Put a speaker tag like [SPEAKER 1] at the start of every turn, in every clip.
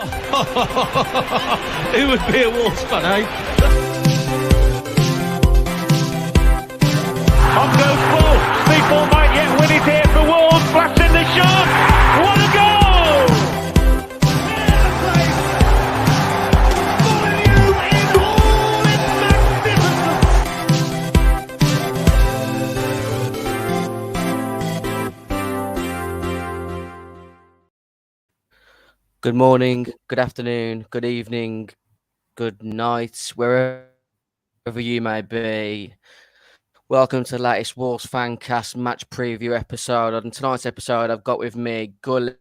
[SPEAKER 1] Who would be a Wolves fan, eh?
[SPEAKER 2] On goes ball. Speedball might yet win it here for Wolves. Flash in the shot. What a goal!
[SPEAKER 3] Good morning, good afternoon, good evening, good night, wherever you may be. Welcome to the latest Wolves Fancast match preview episode. On tonight's episode, I've got with me Gully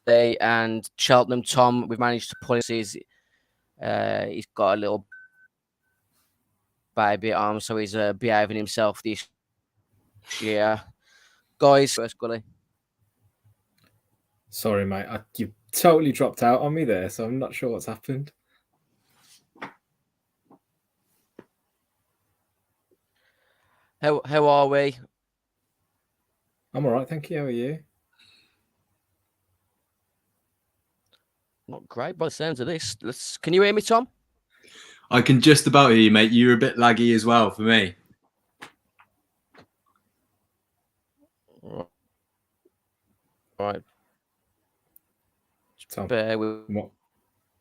[SPEAKER 3] and Cheltenham Tom. We've managed to pull his. He's got a little baby at home, so he's behaving himself this year. Guys, first Gully.
[SPEAKER 4] Sorry, mate. You totally dropped out on me there, so I'm not sure what's happened.
[SPEAKER 3] How are we?
[SPEAKER 4] I'm all right, thank you. How are you?
[SPEAKER 3] Not great by the sounds of this. Can you hear me, Tom?
[SPEAKER 5] I can just about hear you, mate. You're a bit laggy as well for me.
[SPEAKER 3] Right.
[SPEAKER 4] Tom,
[SPEAKER 3] Bear with me.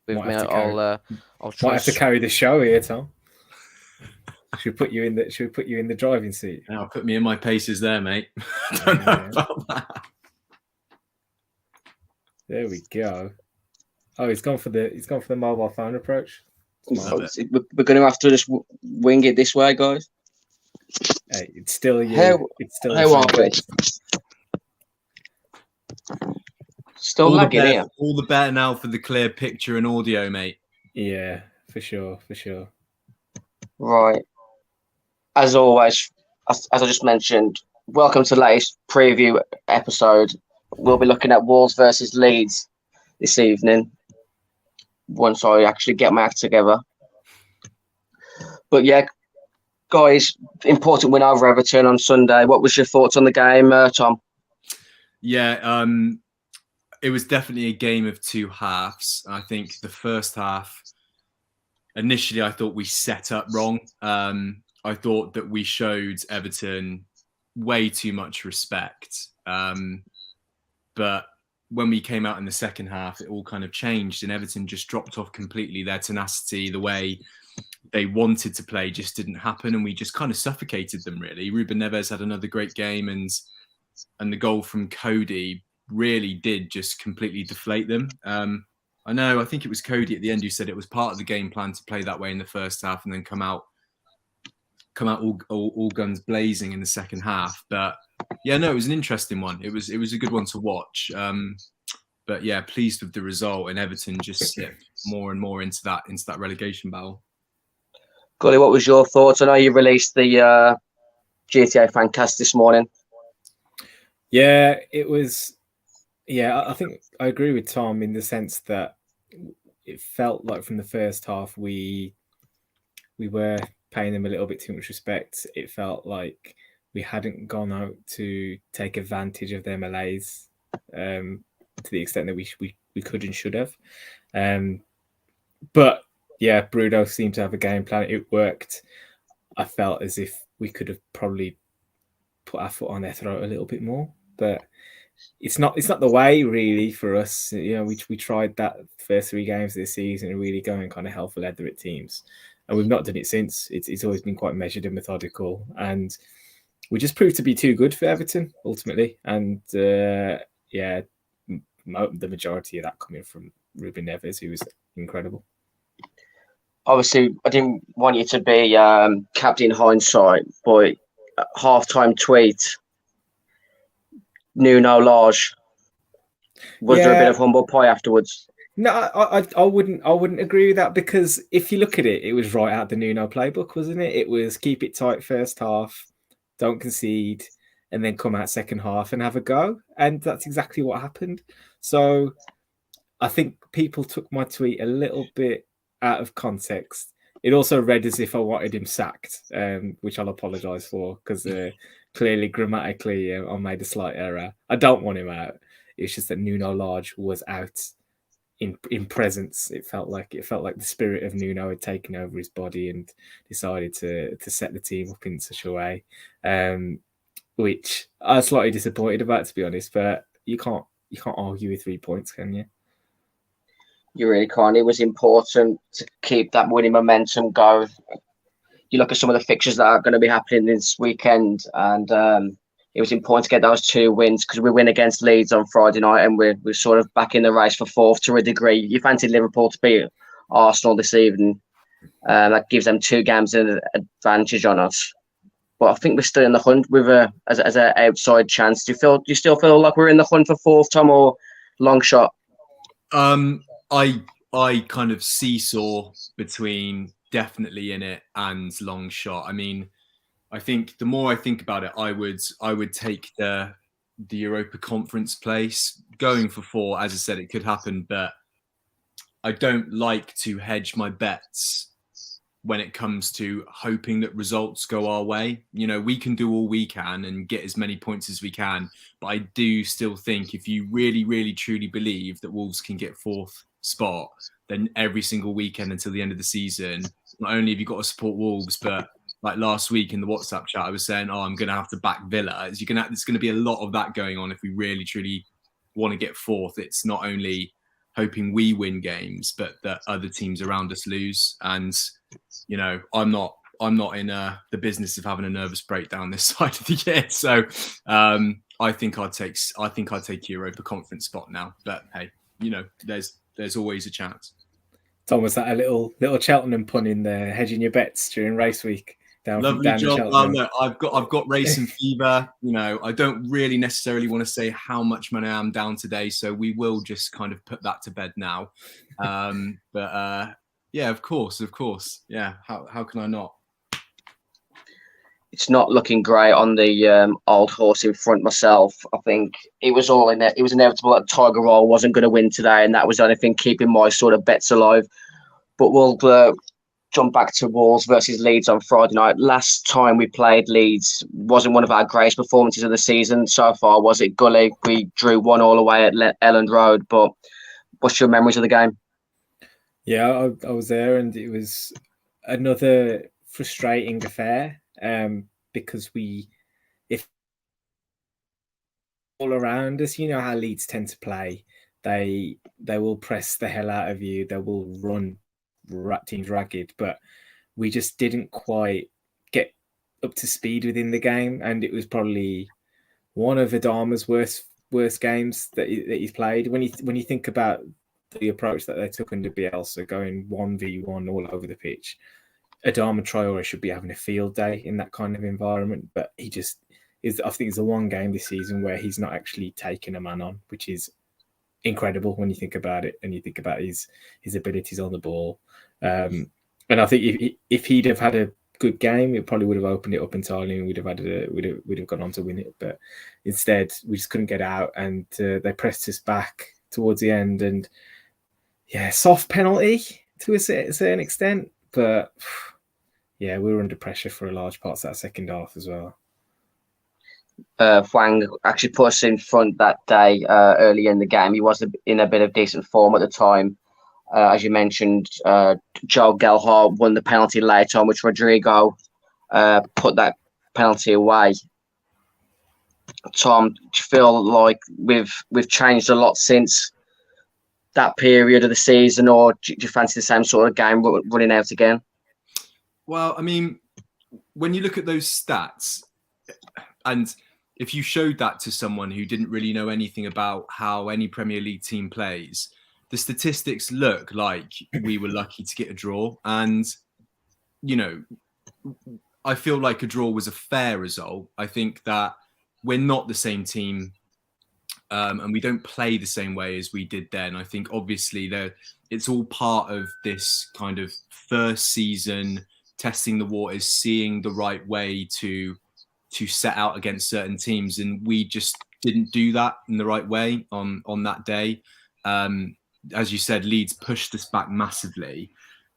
[SPEAKER 3] I'll try.
[SPEAKER 4] Might have to carry the show here, Tom. Should we put you in the driving seat?
[SPEAKER 5] Now put me in my paces there, mate. I don't know about that.
[SPEAKER 4] There we go. Oh, he's gone for the mobile phone approach.
[SPEAKER 3] We're going to have to just wing it this way, guys.
[SPEAKER 4] Hey, it's still you.
[SPEAKER 3] How are we? Still lagging here.
[SPEAKER 5] All the better now for the clear picture and audio, mate.
[SPEAKER 4] Yeah, for sure.
[SPEAKER 3] Right. As always, as I just mentioned, welcome to the latest preview episode. We'll be looking at Wolves versus Leeds this evening, once I actually get my act together. But yeah, guys, important win over Everton on Sunday. What was your thoughts on the game, Tom?
[SPEAKER 5] Yeah, it was definitely a game of two halves. I think the first half, initially, I thought we set up wrong. I thought that we showed Everton way too much respect. But when we came out in the second half, it all kind of changed and Everton just dropped off completely. Their tenacity, the way they wanted to play just didn't happen. And we just kind of suffocated them, really. Ruben Neves had another great game and the goal from Cody really did just completely deflate them. I think it was Cody at the end who said it was part of the game plan to play that way in the first half and then come out all guns blazing in the second half. But yeah, no, it was an interesting one. It was a good one to watch. But yeah, pleased with the result, and Everton just slipped more and more into that relegation battle.
[SPEAKER 3] Gully, what was your thoughts? I know you released the GTA Fancast this morning.
[SPEAKER 4] Yeah, it was. Yeah, I think I agree with Tom in the sense that it felt like from the first half we were paying them a little bit too much respect. It felt like we hadn't gone out to take advantage of their malaise to the extent that we could and should have. But yeah, Bruno seemed to have a game plan. It worked. I felt as if we could have probably put our foot on their throat a little bit more, but it's not the way really for us. You know, we tried that first 3 games of the season and really going kind of hell for leather at teams, and we've not done it since. It's always been quite measured and methodical, and we just proved to be too good for Everton ultimately. And the majority of that coming from Ruben Neves, who was incredible.
[SPEAKER 3] Obviously, I didn't want you to be captain hindsight, but halftime tweet. Nuno Lage. Was there a bit of humble pie afterwards?
[SPEAKER 4] No, I wouldn't agree with that, because if you look at it, it was right out the Nuno playbook, wasn't it? It was keep it tight first half, don't concede, and then come out second half and have a go. And that's exactly what happened. So I think people took my tweet a little bit out of context. It also read as if I wanted him sacked, which I'll apologise for, because clearly grammatically I made a slight error. I don't want him out. It's just that Nuno Lage was out in presence. It felt like the spirit of Nuno had taken over his body and decided to set the team up in such a way, which I was slightly disappointed about, to be honest. But you can't argue with 3 points, can you?
[SPEAKER 3] You really can't. It was important to keep that winning momentum going. You look at some of the fixtures that are going to be happening this weekend, and it was important to get those 2 wins because we win against Leeds on Friday night, and we're sort of back in the race for 4th to a degree. You fancy Liverpool to beat Arsenal this evening. That gives them 2 games in advantage on us. But I think we're still in the hunt with as an outside chance. Do you still feel like we're in the hunt for 4th, Tom, or long shot?
[SPEAKER 5] I kind of seesaw between definitely in it and long shot. I mean, I think the more I think about it, I would take the Europa Conference place. Going for 4, as I said, it could happen, but I don't like to hedge my bets when it comes to hoping that results go our way. You know, we can do all we can and get as many points as we can, but I do still think if you really, really, truly believe that Wolves can get 4th spot, then every single weekend until the end of the season, not only have you got to support Wolves, but like last week in the WhatsApp chat, I was saying, I'm going to have to back Villa. There's going to be a lot of that going on if we really, truly want to get 4th. It's not only hoping we win games, but that other teams around us lose. And, you know, I'm not in the business of having a nervous breakdown this side of the year. So I think I'd take Europa Conference spot now. But hey, you know, there's always a chance.
[SPEAKER 4] Tom, was that a little Cheltenham pun in there, hedging your bets during race week?
[SPEAKER 5] Lovely job. Look, I've got racing fever. You know, I don't really necessarily want to say how much money I'm down today, so we will just kind of put that to bed now. But yeah, of course. Yeah, how can I not?
[SPEAKER 3] It's not looking great on the old horse in front myself. I think it was inevitable that Tiger Roll wasn't going to win today, and that was the only thing keeping my sort of bets alive. But we'll jump back to Wolves versus Leeds on Friday night. Last time we played Leeds wasn't one of our greatest performances of the season so far, was it, Gully? We drew 1-1 away at Elland Road. But what's your memories of the game?
[SPEAKER 4] Yeah, I was there, and it was another frustrating affair because if all around us, you know how Leeds tend to play. They will press the hell out of you. They will run teams ragged, but we just didn't quite get up to speed within the game, and it was probably one of Adama's worst games that he's played. When you think about the approach that they took under Bielsa, going 1v1 all over the pitch, Adama Traore should be having a field day in that kind of environment, but he just is. I think it's the one game this season where he's not actually taking a man on, which is incredible when you think about it and you think about his abilities on the ball. And I think if he'd have had a good game, it probably would have opened it up entirely, and we'd have gone on to win it. But instead, we just couldn't get out, and they pressed us back towards the end. And yeah, soft penalty to a certain extent, but yeah, we were under pressure for a large part of that second half as well.
[SPEAKER 3] Hwang actually put us in front that day early in the game. He was in a bit of decent form at the time. As you mentioned, Joel Gelhardt won the penalty later on, which Rodrigo put that penalty away. Tom, do you feel like we've changed a lot since that period of the season, or do you fancy the same sort of game running out again?
[SPEAKER 5] Well, I mean, when you look at those stats, and if you showed that to someone who didn't really know anything about how any Premier League team plays, the statistics look like we were lucky to get a draw. And, you know, I feel like a draw was a fair result. I think that we're not the same team and we don't play the same way as we did then. I think obviously it's all part of this kind of first season, testing the waters, seeing the right way to set out against certain teams. And we just didn't do that in the right way on that day. As you said, Leeds pushed us back massively.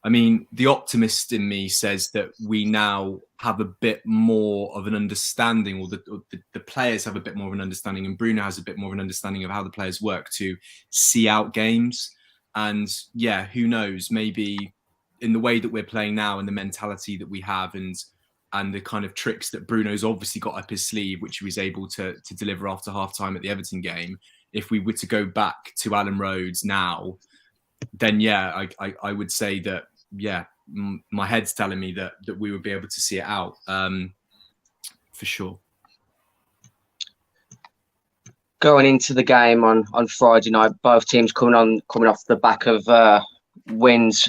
[SPEAKER 5] I mean, the optimist in me says that we now have a bit more of an understanding, or the players have a bit more of an understanding, and Bruno has a bit more of an understanding of how the players work to see out games. And yeah, who knows? Maybe in the way that we're playing now and the mentality that we have, and the kind of tricks that Bruno's obviously got up his sleeve, which he was able to deliver after half time at the Everton game. If we were to go back to Alan Rhodes now, then yeah, I would say that, yeah, my head's telling me that we would be able to see it out, for sure.
[SPEAKER 3] Going into the game on Friday night, both teams coming off the back of wins.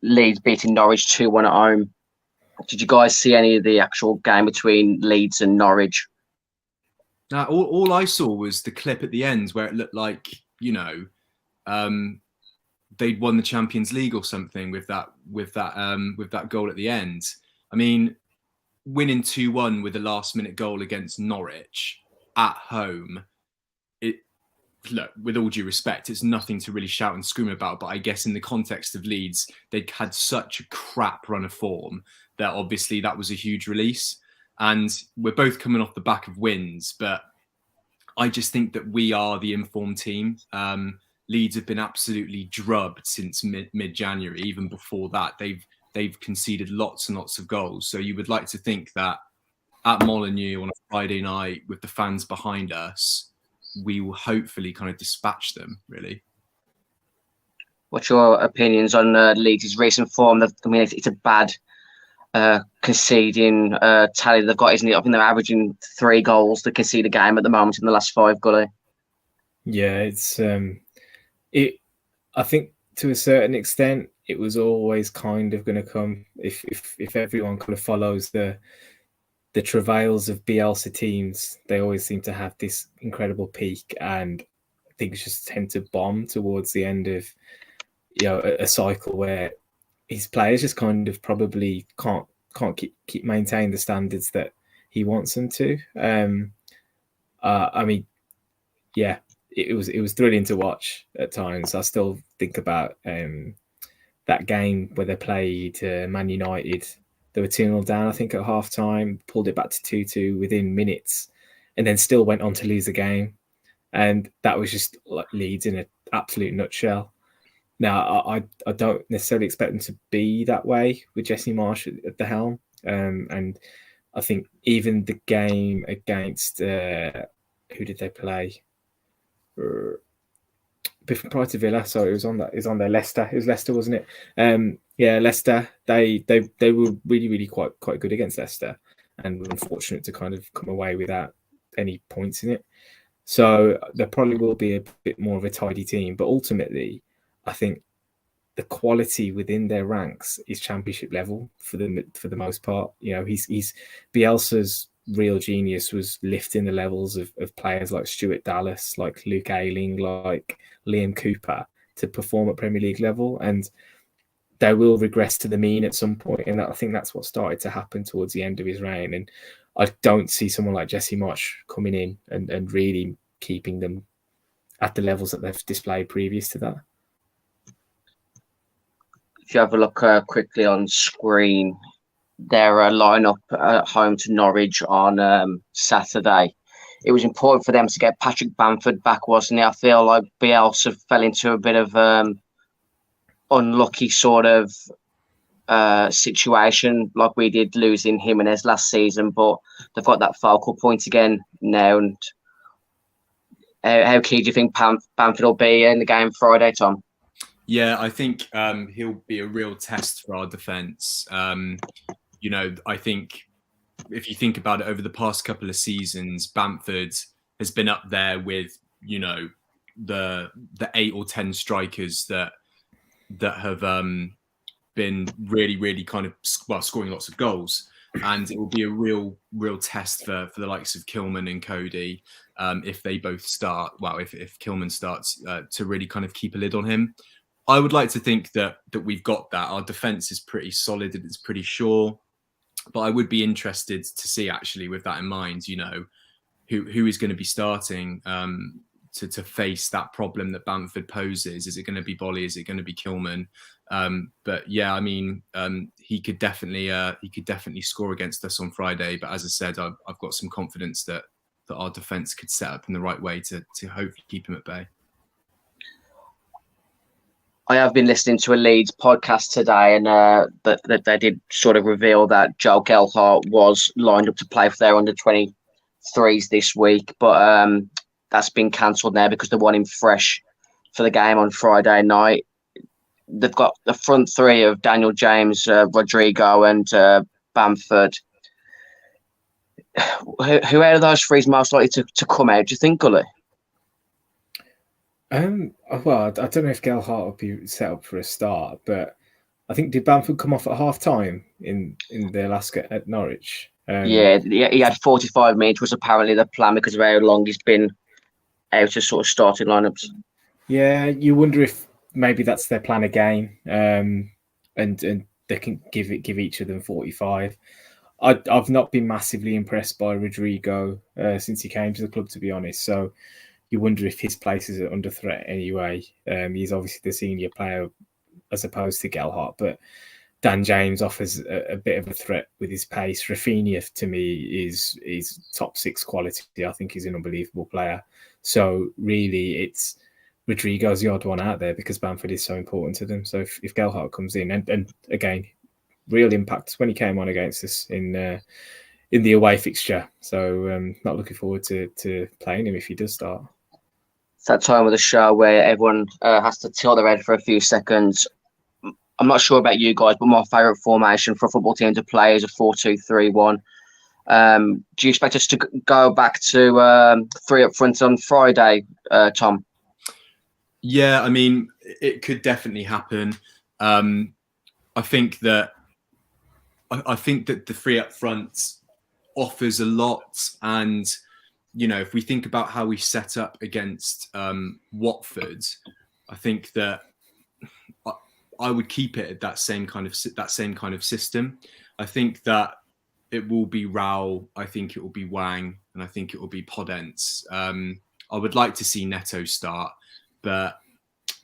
[SPEAKER 3] Leeds beating Norwich 2-1 at home. Did you guys see any of the actual game between Leeds and Norwich?
[SPEAKER 5] Now, all I saw was the clip at the end where it looked like, you know, they'd won the Champions League or something with that goal at the end. I mean, winning 2-1 with a last-minute goal against Norwich at home. Look, with all due respect, it's nothing to really shout and scream about. But I guess in the context of Leeds, they'd had such a crap run of form that obviously that was a huge release. And we're both coming off the back of wins, but I just think that we are the informed team. Leeds have been absolutely drubbed since mid-January. Even before that, they've conceded lots and lots of goals. So you would like to think that at Molineux on a Friday night with the fans behind us, we will hopefully kind of dispatch them, really.
[SPEAKER 3] What's your opinions on Leeds' recent form? I mean, it's a bad conceding tally they've got, isn't it? I think they're averaging 3 goals to concede a game at the moment in the last 5, Gully.
[SPEAKER 4] Yeah, it's I think to a certain extent it was always kind of going to come if everyone kind of follows the travails of Bielsa teams. They always seem to have this incredible peak, and things just tend to bomb towards the end of, you know, a cycle where his players just kind of probably can't keep maintain the standards that he wants them to. I mean, yeah, it was thrilling to watch at times. I still think about that game where they played Man United. They were 2-0 down, I think, at half time, pulled it back to 2-2 within minutes, and then still went on to lose the game. And that was just like Leeds in an absolute nutshell. Now, I don't necessarily expect them to be that way with Jesse Marsch at the helm. And I think even the game against, who did they play? Prior to Villa, sorry, it was on their Leicester. It was Leicester, wasn't it? Yeah, Leicester. They were really quite good against Leicester, and were unfortunate to kind of come away without any points in it. So there probably will be a bit more of a tidy team, but ultimately, I think the quality within their ranks is championship level for the most part. You know, he's Bielsa's real genius was lifting the levels of players like Stuart Dallas, like Luke Ayling, like Liam Cooper to perform at Premier League level, and they will regress to the mean at some point. And I think that's what started to happen towards the end of his reign. And I don't see someone like Jesse Marsch coming in and really keeping them at the levels that they've displayed previous to that.
[SPEAKER 3] If you have a look quickly on screen, their lineup at home to Norwich on Saturday. It was important for them to get Patrick Bamford back, wasn't it? I feel like Bielsa fell into a bit of unlucky sort of situation, like we did losing Jimenez last season, but they've got that focal point again now. And how key do you think Bamford will be in the game Friday, Tom?
[SPEAKER 5] Yeah, I think he'll be a real test for our defence. You know, I think if you think about it, over the past couple of seasons, Bamford has been up there with, you know, the 8 or 10 strikers that have been really kind of scoring lots of goals, and it will be a real test for the likes of Kilman and Cody if they both start. Well, if Kilman starts to really kind of keep a lid on him. I would like to think that we've got that. Our defence is pretty solid and it's pretty sure. But I would be interested to see, actually, with that in mind, you know, who is going to be starting to face that problem that Bamford poses. Is it going to be Bolly? Is it going to be Kilman? But yeah, I mean, he could definitely score against us on Friday. But as I said, I've got some confidence that our defence could set up in the right way to hopefully keep him at bay.
[SPEAKER 3] I have been listening to a Leeds podcast today, and that they did sort of reveal that Joe Gelhardt was lined up to play for their under-23s this week, but that's been cancelled now because they want him fresh for the game on Friday night. They've got the front three of Daniel James, Rodrigo, and Bamford. Who out of those three is most likely to come out, do you think, Gully?
[SPEAKER 4] Well, I don't know if Gelhardt will be set up for a start, but I think did Bamford come off at half time in their last game at Norwich?
[SPEAKER 3] Yeah, he had 45 minutes, was apparently the plan because of how long he's been out of sort of starting lineups.
[SPEAKER 4] Yeah, you wonder if maybe that's their plan again, and they can give each of them 45. I've not been massively impressed by Rodrigo since he came to the club, to be honest. So you wonder if his place is under threat anyway. He's obviously the senior player as opposed to Gelhardt, but Dan James offers a bit of a threat with his pace. Rafinha, to me, is top 6 quality. I think he's an unbelievable player. So really, it's Rodrigo's the odd one out there because Bamford is so important to them. So if Gelhardt comes in, and again, real impact when he came on against us in the away fixture. So not looking forward to playing him if he does start.
[SPEAKER 3] It's that time of the show where everyone has to tilt their head for a few seconds. I'm not sure about you guys, but my favourite formation for a football team to play is a 4-2-3-1. Do you expect us to go back to 3 up front on Friday, Tom?
[SPEAKER 5] Yeah, I mean, it could definitely happen. I think that the 3 up front offers a lot, and if we think about how we set up against Watford, I think that I would keep it at that same kind of system. I think that it will be Raul, I think it will be Wang, and I think it will be Podence. I would like to see Neto start, but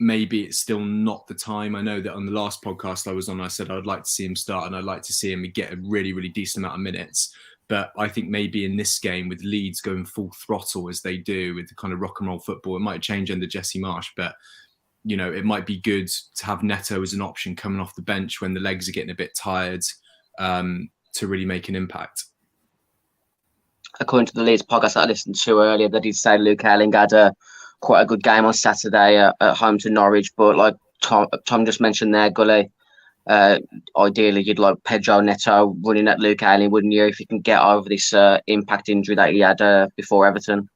[SPEAKER 5] maybe it's still not the time. I know that on the last podcast I was on, I said I'd like to see him start and I'd like to see him get a really, really decent amount of minutes. But I think maybe in this game with Leeds going full throttle as they do with the kind of rock and roll football, it might change under Jesse Marsh. But, it might be good to have Neto as an option coming off the bench when the legs are getting a bit tired to really make an impact.
[SPEAKER 3] According to the Leeds podcast that I listened to earlier, they did say Luke Ayling had quite a good game on Saturday at home to Norwich. But like Tom just mentioned there, Gully, ideally you'd like Pedro Neto running at Luke Ayling, wouldn't you, if you can get over this impact injury that he had before Everton?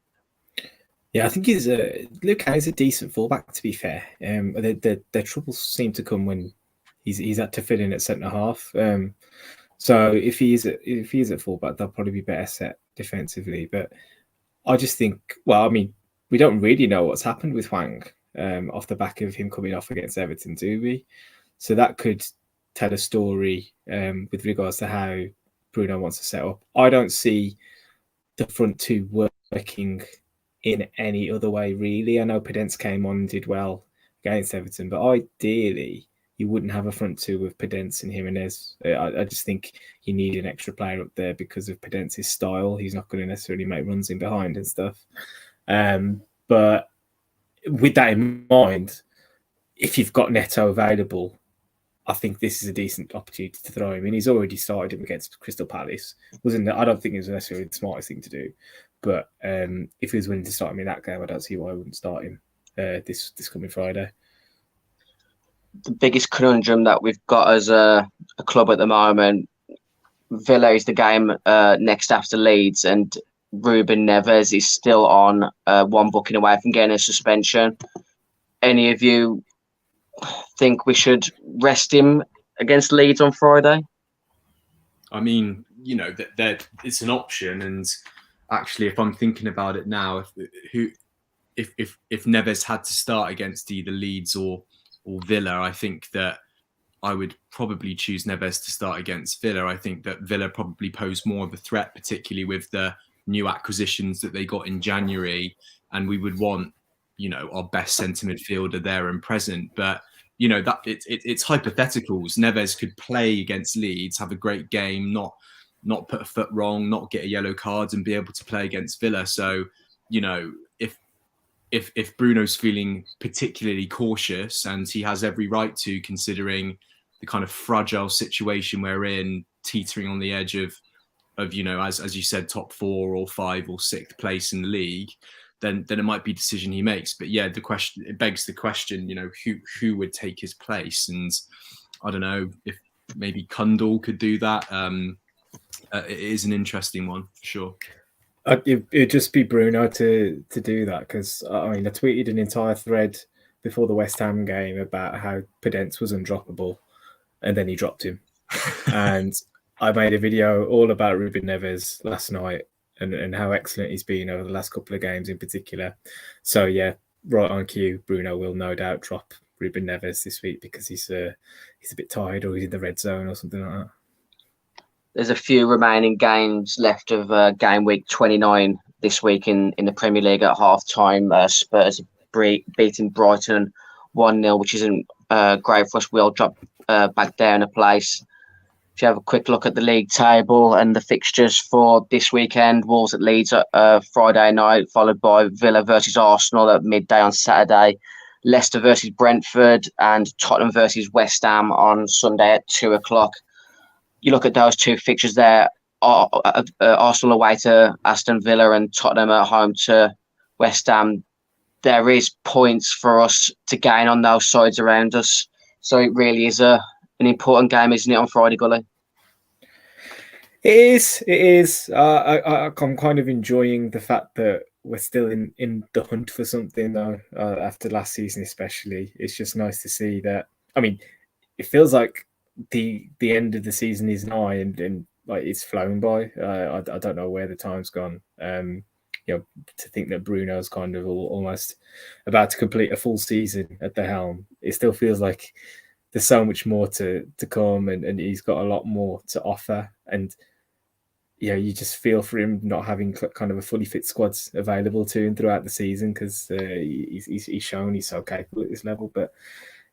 [SPEAKER 4] Yeah, I think Luke Ayling is a decent fullback, to be fair. Their troubles seem to come when he's had to fill in at centre half. So if he is at fullback, they'll probably be better set defensively. But I just think, well, I mean, we don't really know what's happened with Wang off the back of him coming off against Everton, do we? So that could tell a story with regards to how Bruno wants to set up. I don't see the front two working in any other way, really. I know Podence came on and did well against Everton, but ideally you wouldn't have a front two with Podence and Jimenez. I just think you need an extra player up there because of Podence's style. He's not going to necessarily make runs in behind and stuff. But with that in mind, if you've got Neto available, I think this is a decent opportunity to throw him in. He's already started him against Crystal Palace. I don't think it was necessarily the smartest thing to do. But if he was willing to start him in that game, I don't see why I wouldn't start him this coming Friday.
[SPEAKER 3] The biggest conundrum that we've got as a club at the moment, Villa is the game next after Leeds, and Ruben Neves is still on one booking away from getting a suspension. Any of you think we should rest him against Leeds on Friday?
[SPEAKER 5] I mean, that it's an option, and actually, if I'm thinking about it now, if Neves had to start against either Leeds or Villa, I think that I would probably choose Neves to start against Villa. I think that Villa probably pose more of a threat, particularly with the new acquisitions that they got in January, and we would want, our best centre midfielder there and present. But that it's hypotheticals. Neves could play against Leeds, have a great game, not put a foot wrong, not get a yellow card, and be able to play against Villa. So, if Bruno's feeling particularly cautious, and he has every right to, considering the kind of fragile situation we're in, teetering on the edge of as you said, top 4 or 5 or 6th place in the league, then it might be a decision he makes. But yeah, it begs the question, who would take his place? And I don't know if maybe Kundal could do that. It is an interesting one for sure.
[SPEAKER 4] It'd just be Bruno to do that, because I tweeted an entire thread before the West Ham game about how Podence was undroppable, and then he dropped him. And I made a video all about Ruben Neves last night and how excellent he's been over the last couple of games in particular. So yeah, right on cue, Bruno will no doubt drop Ruben Neves this week because he's a bit tired, or he's in the red zone or something like that.
[SPEAKER 3] There's a few remaining games left of game week 29 this week in the Premier League at half time. Spurs beating Brighton 1-0, which isn't great for us. We'll drop back down a place. If you have a quick look at the league table and the fixtures for this weekend, Wolves at Leeds Friday night, followed by Villa versus Arsenal at midday on Saturday, Leicester versus Brentford, and Tottenham versus West Ham on Sunday at 2:00. You look at those two fixtures there, Arsenal away to Aston Villa and Tottenham at home to West Ham. There is points for us to gain on those sides around us. So it really is an important game, isn't it, on Friday, Gully?
[SPEAKER 4] It is. I'm kind of enjoying the fact that we're still in the hunt for something, though, after last season especially. It's just nice to see that. I mean, it feels like the end of the season is nigh, and like it's flown by. I don't know where the time's gone. To think that Bruno's kind of almost about to complete a full season at the helm, it still feels like there's so much more to come, and he's got a lot more to offer. And you just feel for him not having kind of a fully fit squad available to him throughout the season, because he's shown he's so capable at this level. But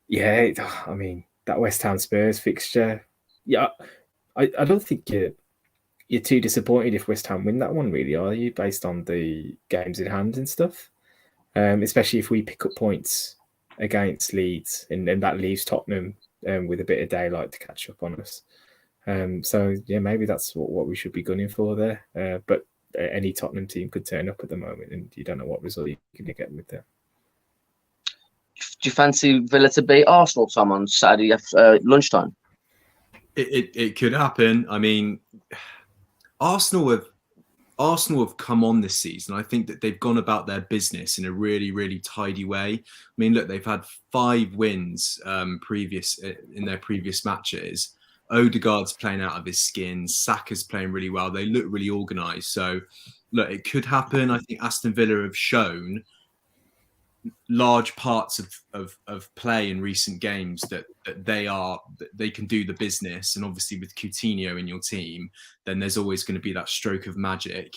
[SPEAKER 4] yeah, I mean, that West Ham Spurs fixture, I don't think you're too disappointed if West Ham win that one, really, are you? Based on the games in hand and stuff, especially if we pick up points against Leeds, and that leaves Tottenham with a bit of daylight to catch up on us. So yeah, maybe that's what we should be gunning for there. But any Tottenham team could turn up at the moment, and you don't know what result you're going to get with them.
[SPEAKER 3] Do you fancy Villa to beat Arsenal, Tom, on Saturday lunchtime?
[SPEAKER 5] It could happen. I mean, Arsenal have come on this season. I think that they've gone about their business in a really, really tidy way. I mean, look, they've had 5 wins in their previous matches. Odegaard's playing out of his skin. Saka's playing really well. They look really organised. So, look, it could happen. I think Aston Villa have shown large parts of play in recent games that they can do the business. And obviously with Coutinho in your team, then there's always going to be that stroke of magic.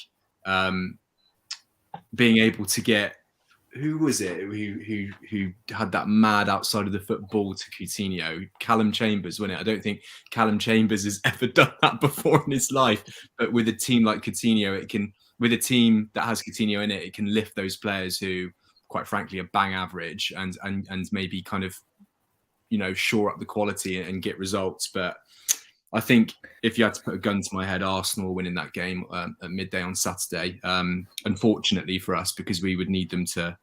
[SPEAKER 5] Being able to get, who was it who had that mad outside of the football to Coutinho? Callum Chambers, wasn't it? I don't think Callum Chambers has ever done that before in his life. But with a team like Coutinho, with a team that has Coutinho in it, it can lift those players who, quite frankly, are bang average, and maybe kind of, shore up the quality and get results. But I think if you had to put a gun to my head, Arsenal winning that game at midday on Saturday. Unfortunately for us, because we would need them to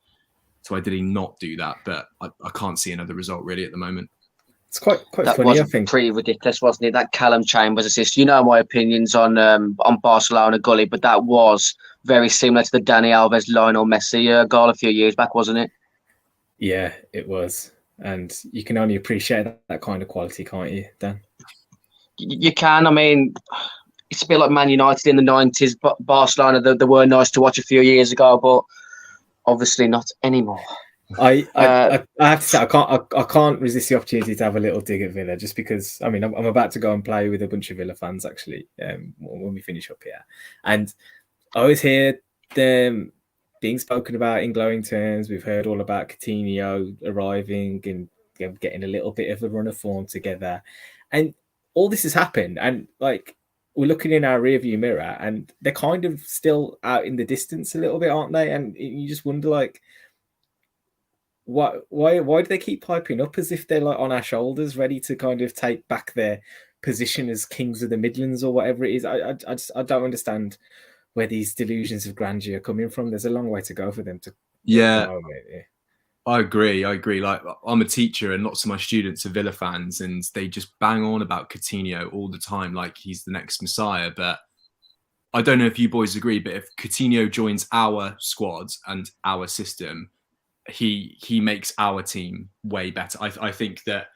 [SPEAKER 5] ideally not do that. But I can't see another result really at the moment.
[SPEAKER 4] It's quite
[SPEAKER 3] that
[SPEAKER 4] funny,
[SPEAKER 3] was
[SPEAKER 4] I think.
[SPEAKER 3] Pretty ridiculous, wasn't it? That Callum Chambers assist. You know my opinions on Barcelona, Gully, but that was very similar to the Dani Alves, Lionel Messi goal a few years back, wasn't it?
[SPEAKER 4] Yeah, it was. And you can only appreciate that kind of quality, can't you, Dan?
[SPEAKER 3] You can. I mean, it's a bit like Man United in the 90s, but Barcelona, they were nice to watch a few years ago, but obviously not anymore.
[SPEAKER 4] I have to say, I can't resist the opportunity to have a little dig at Villa, just because, I mean, I'm about to go and play with a bunch of Villa fans, actually, when we finish up here. And I always hear them being spoken about in glowing terms. We've heard all about Coutinho arriving and getting a little bit of a run of form together. And all this has happened, and like, we're looking in our rearview mirror, and they're kind of still out in the distance a little bit, aren't they? And you just wonder, like, Why do they keep piping up as if they're like on our shoulders, ready to kind of take back their position as kings of the Midlands or whatever it is? I don't understand where these delusions of grandeur are coming from. There's a long way to go for them to.
[SPEAKER 5] Yeah,
[SPEAKER 4] at the moment, yeah.
[SPEAKER 5] I agree. Like, I'm a teacher, and lots of my students are Villa fans, and they just bang on about Coutinho all the time, like he's the next Messiah. But I don't know if you boys agree, but if Coutinho joins our squad and our system, he makes our team way better. I think that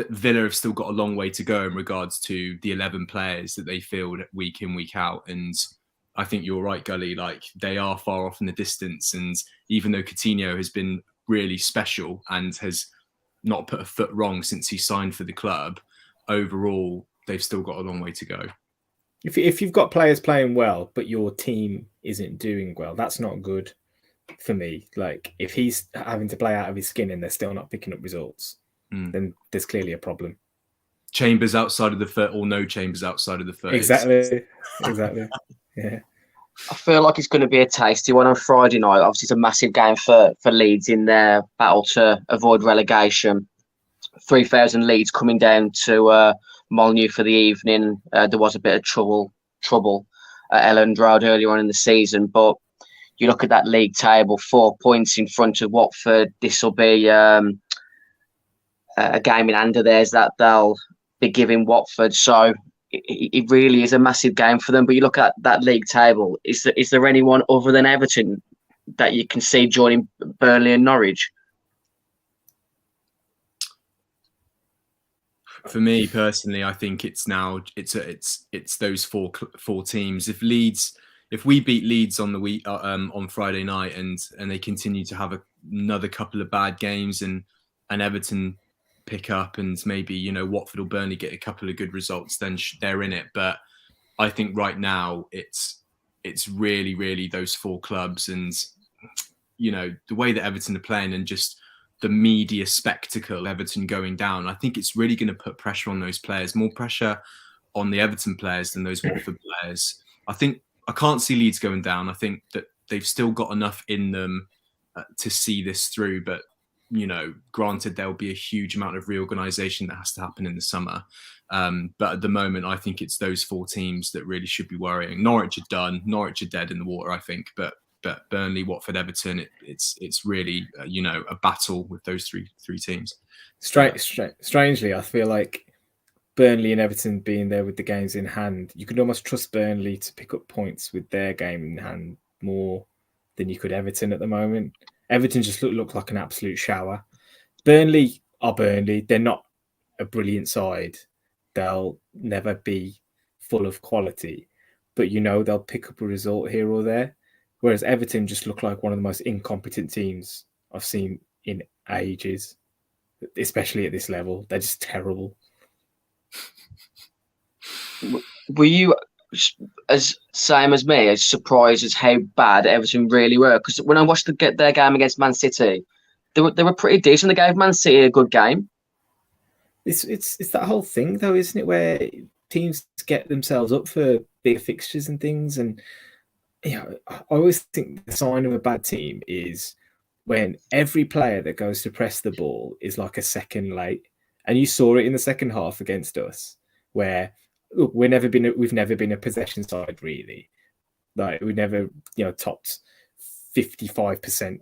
[SPEAKER 5] Villa have still got a long way to go in regards to the 11 players that they field week in, week out. And I think you're right, Gully. Like, they are far off in the distance. And even though Coutinho has been really special and has not put a foot wrong since he signed for the club, overall, they've still got a long way to go.
[SPEAKER 4] If you've got players playing well, but your team isn't doing well, that's not good for me. Like, if he's having to play out of his skin and they're still not picking up results, then there's clearly a problem.
[SPEAKER 5] Chambers outside of the foot, or no Chambers outside of the foot.
[SPEAKER 4] Exactly. Yeah.
[SPEAKER 3] I feel like it's going to be a tasty one on Friday night. Obviously, it's a massive game for Leeds in their battle to avoid relegation. 3,000 Leeds coming down to Molyneux for the evening. There was a bit of trouble at Elland Road earlier on in the season, but you look at that league table, 4 points in front of Watford. This will be a game in hand of theirs that they'll be giving Watford. So it really is a massive game for them. But you look at that league table, is there anyone other than Everton that you can see joining Burnley and Norwich?
[SPEAKER 5] For me personally, I think it's those four teams. If we beat Leeds on the week on Friday night, and they continue to have another couple of bad games, and Everton pick up, and maybe Watford or Burnley get a couple of good results, then they're in it. But I think right now it's really, really those four clubs, and the way that Everton are playing, and just the media spectacle, Everton going down, I think it's really going to put pressure on those players, more pressure on the Everton players than those Watford players. I can't see Leeds going down. I think that they've still got enough in them to see this through. But, granted, there'll be a huge amount of reorganisation that has to happen in the summer. But at the moment, I think it's those four teams that really should be worrying. Norwich are done. Norwich are dead in the water, I think. But Burnley, Watford, Everton, it's really a battle with those three teams.
[SPEAKER 4] Strangely, I feel like Burnley and Everton being there with the games in hand, you could almost trust Burnley to pick up points with their game in hand more than you could Everton at the moment. Everton just look like an absolute shower. Burnley are Burnley. They're not a brilliant side. They'll never be full of quality, but they'll pick up a result here or there. Whereas Everton just look like one of the most incompetent teams I've seen in ages, especially at this level. They're just terrible.
[SPEAKER 3] Were you as same as me, as surprised as how bad Everton really were? Because when I watched their game against Man City, they were pretty decent. They gave Man City a good game.
[SPEAKER 4] It's that whole thing though, isn't it, where teams get themselves up for big fixtures and things, and I always think the sign of a bad team is when every player that goes to press the ball is like a second late. And you saw it in the second half against us, where we've never been a possession side really. Like, we never topped 55%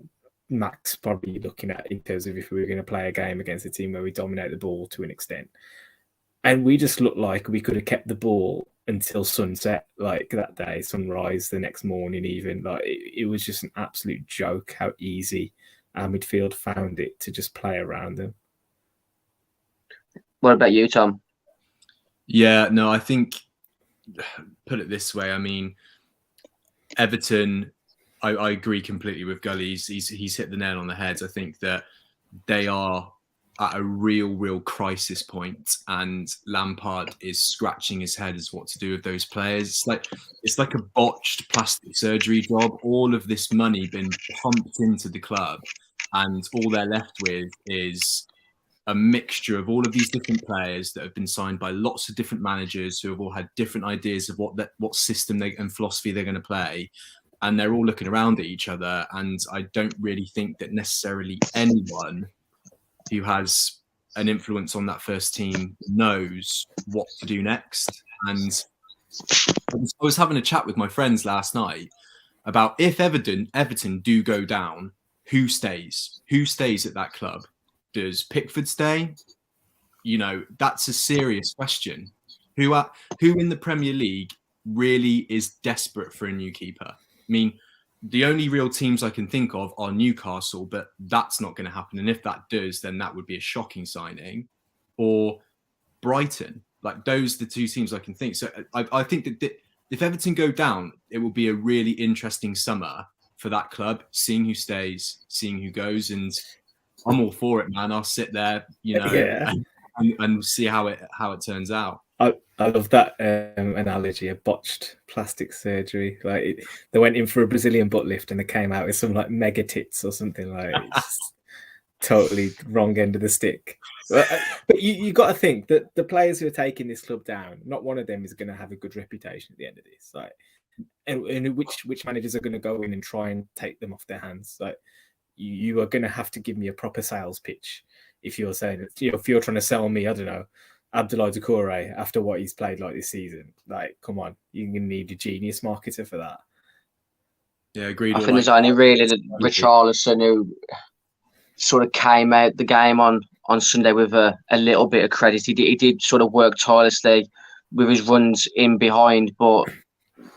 [SPEAKER 4] max, probably looking at in terms of if we were going to play a game against a team where we dominate the ball to an extent. And we just looked like we could have kept the ball until sunset, like that day, sunrise the next morning even. Like, it was just an absolute joke how easy our midfield found it to just play around them.
[SPEAKER 3] What about you, Tom?
[SPEAKER 5] Yeah, no, I think, put it this way, I mean, Everton, I agree completely with Gully. He's hit the nail on the head. I think that they are at a real crisis point, and Lampard is scratching his head as what to do with those players. It's like a botched plastic surgery job. All of this money been pumped into the club, and all they're left with is a mixture of all of these different players that have been signed by lots of different managers who have all had different ideas of what system and philosophy they're going to play. and they're all looking around at each other. And I don't really think that necessarily anyone who has an influence on that first team knows what to do next. And I was having a chat with my friends last night about if Everton do go down, who stays? Who stays at that club? Does Pickford stay? You know, that's a serious question. Who in the Premier League really is desperate for a new keeper? I mean, the only real teams I can think of are Newcastle, but that's not going to happen. And if that does, then that would be a shocking signing. Or Brighton. Like, those are the two teams I can think. So I think that if Everton go down, it will be a really interesting summer for that club, seeing who stays, seeing who goes. And I'm all for it, man. I'll sit there, you know, and see how it turns out.
[SPEAKER 4] I love that analogy of botched plastic surgery. Like they went in for a Brazilian butt lift and they came out with some like mega tits or something like it's totally wrong end of the stick. But you got to think that the players who are taking this club down, not one of them is going to have a good reputation at the end of this. Like, and which managers are going to go in and try and take them off their hands? Like, you are going to have to give me a proper sales pitch if you're saying, you know, if you're trying to sell me, I don't know, Abdoulaye Doucouré after what he's played like this season. Like, come on, you're going to need a genius marketer for that.
[SPEAKER 5] Yeah, agreed.
[SPEAKER 3] I think there's only really Richarlison who sort of came out the game on Sunday with a little bit of credit. He did sort of work tirelessly with his runs in behind, but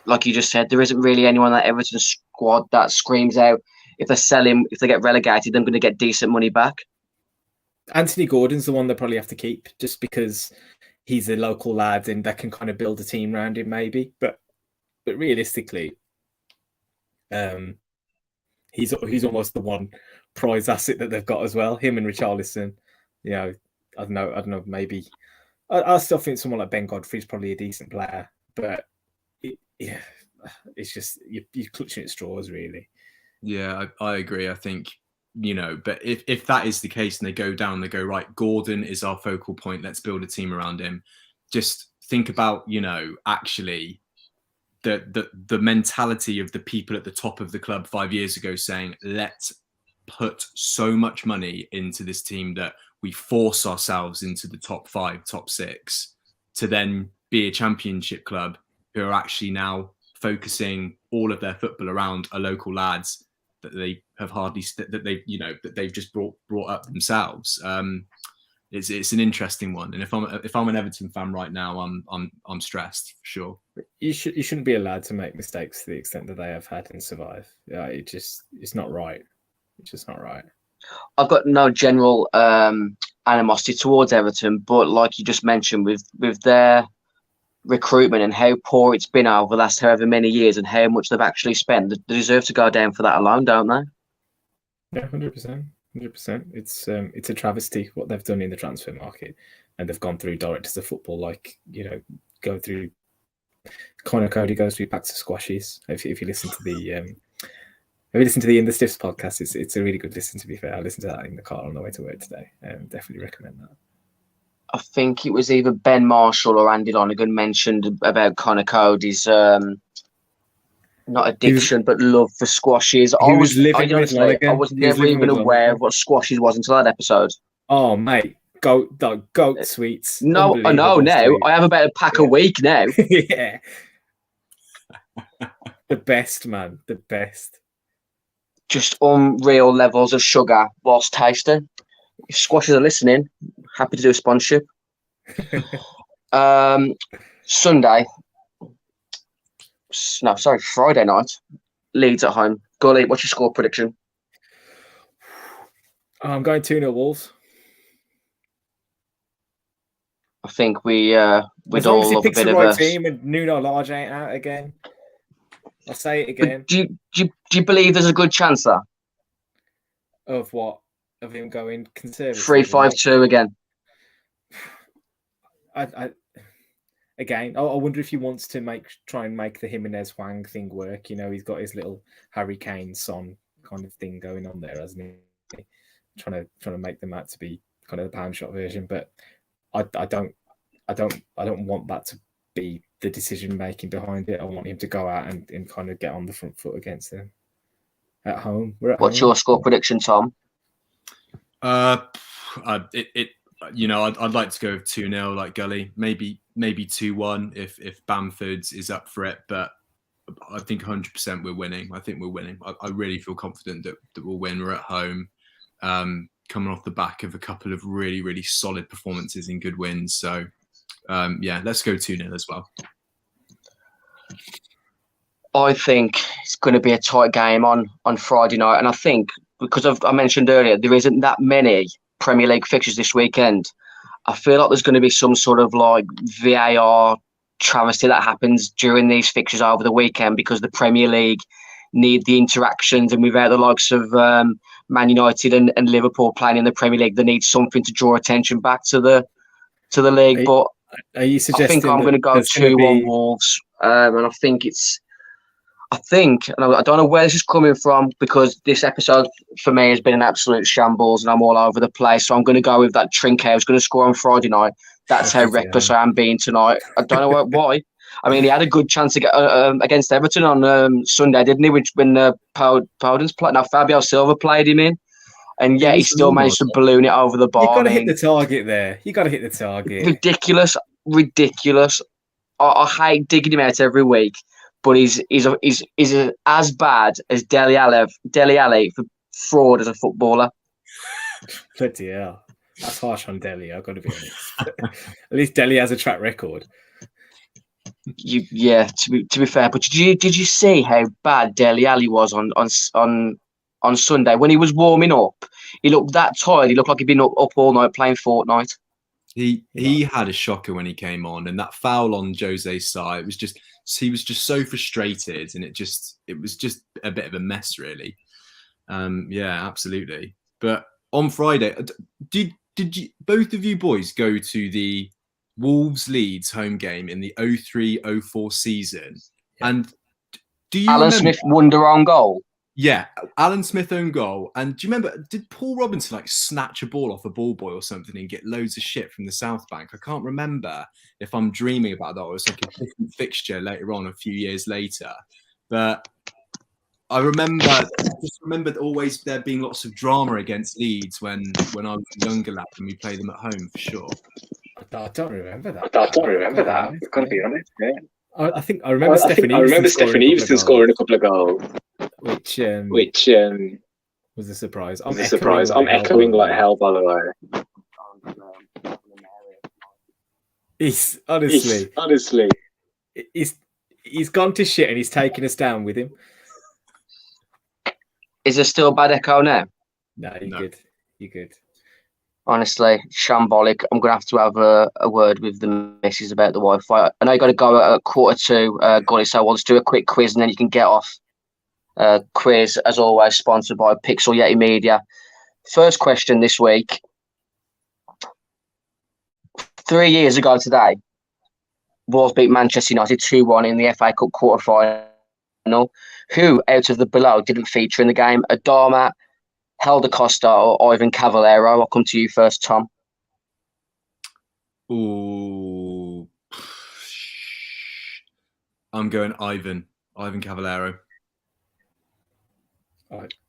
[SPEAKER 3] like you just said, there isn't really anyone that Everton squad that screams out if they sell him, if they get relegated, they're going to get decent money back.
[SPEAKER 4] Anthony Gordon's the one they probably have to keep just because he's a local lad and they can kind of build a team around him maybe. But realistically, he's almost the one prize asset that they've got as well. Him and Richarlison, you know, I don't know, maybe I still think someone like Ben Godfrey's probably a decent player, but it's just you're clutching at straws really.
[SPEAKER 5] Yeah, I agree. I think, you know, but if that is the case and they go down, they go, right, Gordon is our focal point. Let's build a team around him. Just think about, you know, actually the mentality of the people at the top of the club 5 years ago saying, let's put so much money into this team that we force ourselves into the top 5, top 6 to then be a championship club who are actually now focusing all of their football around a local lads that they have that they've just brought up themselves. It's an interesting one, and if I'm an Everton fan right now, I'm stressed for sure.
[SPEAKER 4] You shouldn't be allowed to make mistakes to the extent that they have had and survive. Yeah, it's not right. It's just not right.
[SPEAKER 3] I've got no general animosity towards Everton, but like you just mentioned, with their recruitment and how poor it's been over the last however many years and how much they've actually spent, they deserve to go down for that alone, don't they?
[SPEAKER 4] Yeah, 100%. It's a travesty what they've done in the transfer market, and they've gone through directors of football like, you know, go through. Conor Cody goes through packs of squashes. If you listen to the In the Stiffs podcast, it's a really good listen. To be fair, I listened to that in the car on the way to work today. Definitely recommend that.
[SPEAKER 3] I think it was either Ben Marshall or Andy Lonergan mentioned about Conor Cody's not addiction, but love for squashes. I was never even aware of what squashes was until that episode.
[SPEAKER 4] Oh, mate, goat sweets.
[SPEAKER 3] No, I know now. Sweets. I have about a pack a week now.
[SPEAKER 4] Yeah. The best, man. The best.
[SPEAKER 3] Just unreal levels of sugar whilst tasting. If squashes are listening, happy to do a sponsorship. Friday night. Leeds at home. Gully, what's your score prediction?
[SPEAKER 4] I'm going 2-0 Wolves.
[SPEAKER 3] I think we'd all love a bit
[SPEAKER 4] the
[SPEAKER 3] of
[SPEAKER 4] right
[SPEAKER 3] a
[SPEAKER 4] team and Nuno Large ain't out again. I'll say it again.
[SPEAKER 3] Do you believe there's a good chance there?
[SPEAKER 4] Of what? Of him going conservative?
[SPEAKER 3] 3-5-2 again.
[SPEAKER 4] I wonder if he wants to try and make the Jimenez Wang thing work. You know, he's got his little Harry Kane Son kind of thing going on there, hasn't he? Trying to make them out to be kind of the pound shot version, but I don't want that to be the decision making behind it. I want him to go out and kind of get on the front foot against them at home.
[SPEAKER 3] What's your score prediction, Tom?
[SPEAKER 5] I'd like to go with 2-0 like Gully, maybe 2-1 if Bamford is up for it, but I think 100% we're winning. I think we're winning. I really feel confident that we'll win. We're at home, coming off the back of a couple of really, really solid performances and good wins. So, let's go 2-0 as well.
[SPEAKER 3] I think it's going to be a tight game on Friday night. And I think, because I mentioned earlier, there isn't that many Premier League fixtures this weekend. I feel like there's going to be some sort of like VAR travesty that happens during these fixtures over the weekend, because the Premier League need the interactions, and without the likes of Man United and Liverpool playing in the Premier League, they need something to draw attention back to the league. But
[SPEAKER 4] are you suggesting
[SPEAKER 3] I think I'm going to go 2-1 Wolves, and I think and I don't know where this is coming from, because this episode for me has been an absolute shambles and I'm all over the place. So I'm going to go with that Trinket who's going to score on Friday night. That's how reckless I am being tonight. I don't know why. I mean, he had a good chance to get against Everton on Sunday, didn't he? When Powden's played. Now Fabio Silva played him in, and yet he still managed to balloon it over the bar.
[SPEAKER 4] You've got to hit the target there. You got to hit the target. Ridiculous. I hate digging him out every week, but he's as bad as Dele Alli for fraud as a footballer. Bloody hell. That's harsh on Dele, I've got to be honest. At least Dele has a track record.
[SPEAKER 3] To be fair, but did you see how bad Dele Alli was on Sunday when he was warming up? He looked that tired. He looked like he'd been up all night playing Fortnite.
[SPEAKER 5] He had a shocker when he came on, and that foul on Jose's side, he was just so frustrated, and it was just a bit of a mess, really. Absolutely. But on Friday, did you, both of you boys, go to the Wolves Leeds home game in the 03-04 season? Yeah. And do you
[SPEAKER 3] Alan Smith wonder on goal?
[SPEAKER 5] Yeah, Alan Smith own goal. And do you remember, did Paul Robinson snatch a ball off a ball boy or something and get loads of shit from the South Bank? I can't remember if I'm dreaming about that, or it's like a different fixture later on, a few years later. But I just remembered always there being lots of drama against Leeds when I was a younger lad and we played them at home, for sure.
[SPEAKER 4] I don't remember that.
[SPEAKER 6] I've got to be honest. Yeah.
[SPEAKER 4] I think I remember Stephen
[SPEAKER 6] Evenson scoring a couple of goals, which
[SPEAKER 4] was a surprise.
[SPEAKER 6] I'm echoing like hell, by the way.
[SPEAKER 4] He's honestly, he's gone to shit and he's taken us down with him.
[SPEAKER 3] Is there still a bad echo now?
[SPEAKER 4] No, you're good.
[SPEAKER 3] Honestly, shambolic. I'm going to have a word with the missus about the Wi-Fi. I know you got to go at 1:45, Gully, so I'll just do a quick quiz and then you can get off. Quiz, as always, sponsored by Pixel Yeti Media. First question this week. 3 years ago today, Wolves beat Manchester United 2-1 in the FA Cup quarter-final. Who, out of the below, didn't feature in the game? Adama, Helder Costa or Ivan Cavallero? I'll come to you first, Tom.
[SPEAKER 5] Ooh. I'm going Ivan Cavallero.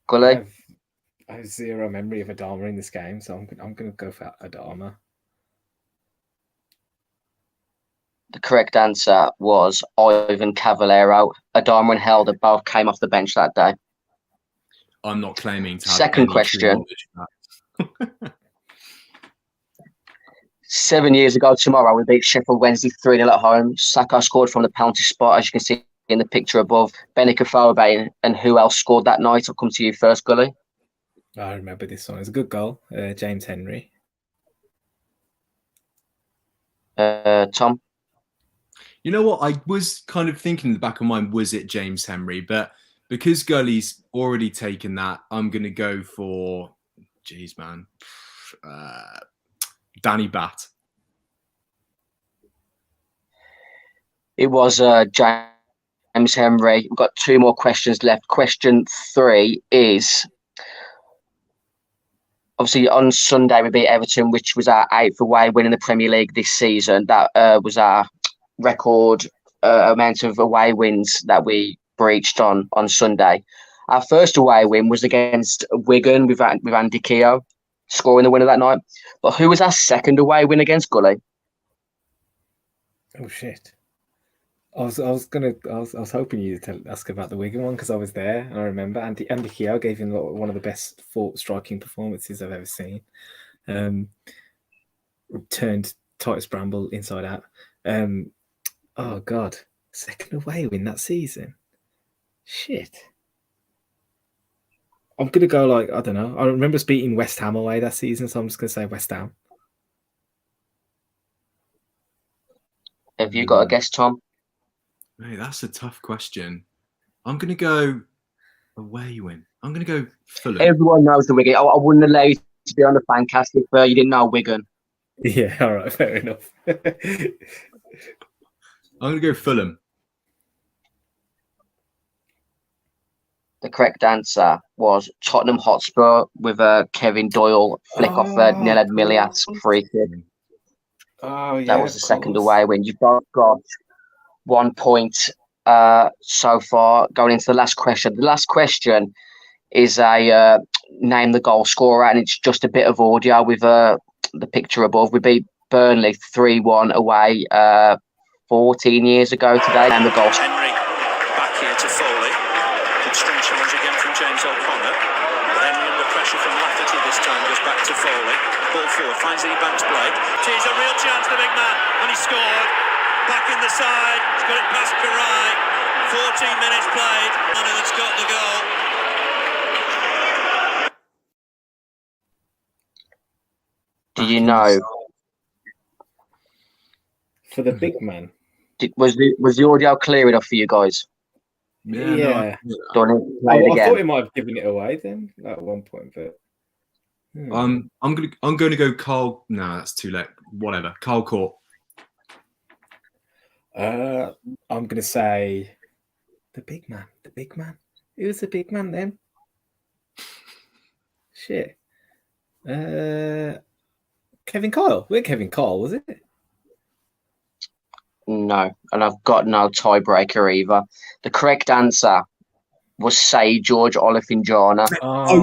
[SPEAKER 3] Gully?
[SPEAKER 4] I have zero memory of Adama in this game, so I'm going to go for Adama.
[SPEAKER 3] The correct answer was Ivan Cavallero. Adama and Helder both came off the bench that day.
[SPEAKER 5] I'm not claiming to have
[SPEAKER 3] Second question. 7 years ago tomorrow, we beat Sheffield Wednesday 3-0 at home. Saka scored from the penalty spot, as you can see in the picture above. Benik Afobe, and who else scored that night? I'll come to you first, Gully.
[SPEAKER 4] I remember this one. It's a good goal. James Henry.
[SPEAKER 3] Tom?
[SPEAKER 5] You know what? I was kind of thinking in the back of my mind, was it James Henry? But because Gully's already taken that, I'm going to go for, Danny Batt.
[SPEAKER 3] It was James Henry. We've got two more questions left. Question 3 is, obviously on Sunday we beat Everton, which was our 8th away win in the Premier League this season. That was our record amount of away wins that we breached on Sunday. Our first away win was against Wigan with Andy Keogh scoring the winner that night. But who was our second away win against Gully?
[SPEAKER 4] Oh shit! I was hoping you to ask about the Wigan one because I was there and I remember Andy Keogh gave him one of the best striking performances I've ever seen. Turned Titus Bramble inside out. Oh god, second away win that season. Shit. I'm gonna go like I don't know. I remember us beating West Ham away that season, so I'm just gonna say West Ham.
[SPEAKER 3] Have you got a guess, Tom?
[SPEAKER 5] Hey, that's a tough question. I'm going to go away win. I'm going to go Fulham.
[SPEAKER 3] Everyone knows the Wigan. I wouldn't allow you to be on the Fancast if you didn't know Wigan.
[SPEAKER 4] Yeah, all right, fair enough.
[SPEAKER 5] I'm going to go Fulham.
[SPEAKER 3] The correct answer was Tottenham Hotspur with Kevin Doyle flick off Nilad Miliat's free kick.
[SPEAKER 4] Oh, yeah.
[SPEAKER 3] That was the second away win. You've both got 1 point so far. Going into the last question. The last question is a name the goal scorer, and it's just a bit of audio with the picture above. We beat Burnley 3-1 away 14 years ago today. And the goal scorer.
[SPEAKER 7] Henry back here to Foley. Good strong challenge again from James O'Connor. Henry under pressure from Lafferty this time goes back to Foley. Ball forward, finds Ebanks Blake. Here's a real chance, the big man, and he scored. Back in the side, he's got it past Karai. 14 minutes played, and it's got the goal.
[SPEAKER 3] Do you know?
[SPEAKER 4] For the big man.
[SPEAKER 3] Was the audio clear enough for you guys?
[SPEAKER 4] Yeah.
[SPEAKER 3] Do I need to play it
[SPEAKER 4] I
[SPEAKER 3] again?
[SPEAKER 4] thought he might have given it away then at one point, but
[SPEAKER 5] I'm going to go Carl. No, that's too late. Whatever. Carl Court.
[SPEAKER 4] I'm going to say the big man. The big man. Who was the big man then? Shit. Kevin Kyle. We're Kevin Kyle, was it?
[SPEAKER 3] No, and I've got no tiebreaker either. The correct answer was say George Olifinjana.
[SPEAKER 5] I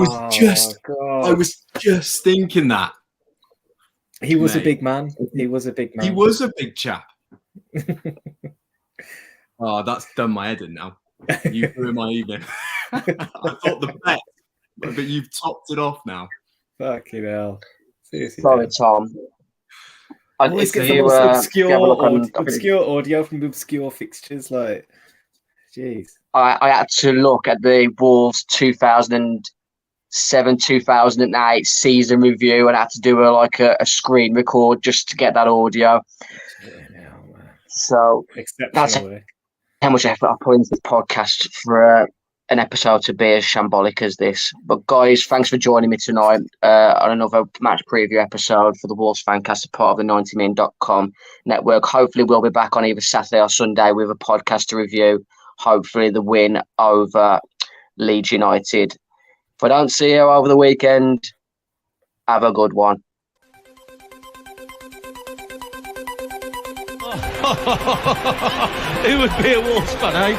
[SPEAKER 5] was just thinking that.
[SPEAKER 4] He was a big man. He was a big man.
[SPEAKER 5] He was a big chap. Oh, that's done my head in now. You ruined my evening. I thought the bet, but you've topped it off now.
[SPEAKER 4] Fucking hell. Seriously.
[SPEAKER 3] Sorry, Tom.
[SPEAKER 4] Always get the most obscure audio from obscure fixtures. Like, jeez.
[SPEAKER 3] I had to look at the Wolves 2007-2008 season review, and I had to do a screen record just to get that audio.
[SPEAKER 4] Yeah, man.
[SPEAKER 3] So that's how much effort I put into this podcast for an episode to be as shambolic as this. But guys, thanks for joining me tonight on another match preview episode for the Wolves Fancast, part of the 90min.com network. Hopefully we'll be back on either Saturday or Sunday with a podcast to review, hopefully the win over Leeds United. If I don't see you over the weekend, have a good one.
[SPEAKER 1] Who would be a Wolves fan, eh?